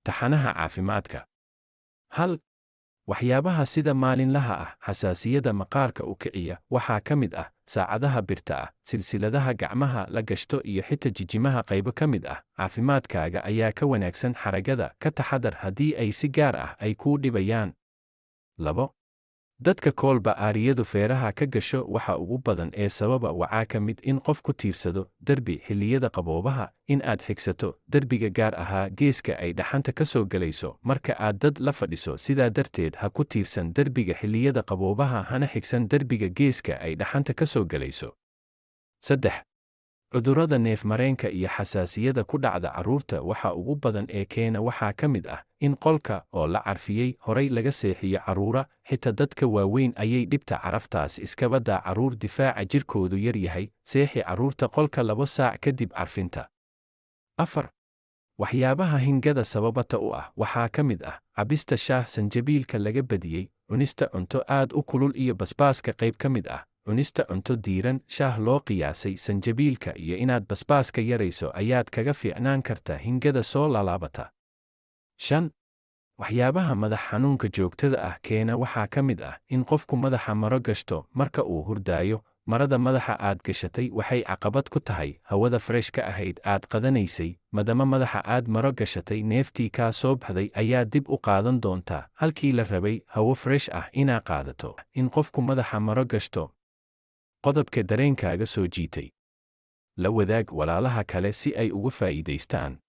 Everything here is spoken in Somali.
taxanaha caafimaadka. hal waxyaabaha sida maalinlaha ah xasaasiyadda maqaarka u kiciya waxaa ka mid ah saacadaha birta ah, silsiladaha gacmaha la gashto iyo xitaa jijimaha qaybo ka mid ah. Caafimaadkaaga ayaa ka wanaagsan xaragada. Ka taxadar haddii ay si gaar ah ay kuu dhibayaan. 2. dadka koolba aariyadu feeraha ka gasho waxa ugu badan ee sababa waxaa ka mid in qof ku tiirsado derbi xilliyada qaboobaha, in aad xigsato derbiga gaar ahaa geeska ay dhaxanta ka soo galayso marka aad dad la fadhiso. Sidaa darteed ha ku tiirsan derbiga xilliyada qaboobaha, hana xigsan derbiga geeska ay dhaxanta ka soo galayso. 3. cudurrada neef-mareenka iyo xasaasiyadda ku dhacda carruurta waxa ugu badan ee keena waxaa ka mid ah in qolka oo la carfiyey horay laga seexiyo carruura. xitaa dadka waaweyn ayay dhibta caraftaas iskaba daa carruur difaaca jirkoodu yar yahay. Seexi carruurta qolka 2 saac kadib carfinta. 4. waxyaabaha hingada sababta u ah waxaa ka mid ah cabista shaah sanjabiilka laga badiyey, cunista cunto aad u kulul iyo basbaaska qayb ka mid ah, cunista cunto diiran, shaah loo qiyaasay sanjabiilka iyo inaad basbaaska yarayso ayaad kaga fiicnaan karta hingada soo laalaabata. 5. waxyaabaha madax xanuunka joogtada ah keena waxaa ka mid ah in qofku madaxa maro gashto marka uu hurdaayo. Marada madaxa aad gashatay waxay caqabad ku tahay hawada freshka ahayd aad qadanaysay. Madama madaxa aad maro gashatay, neeftii kaa soo baxday ayaa dib u qaadan doontaa halkii la rabay hawo fresh ah inaa qaadato. In qofku madaxa maro gashto. Qodobka dareenkaaga soo jiitay. La wadaag walaalaha kale si ay uga faa'iidaystaan.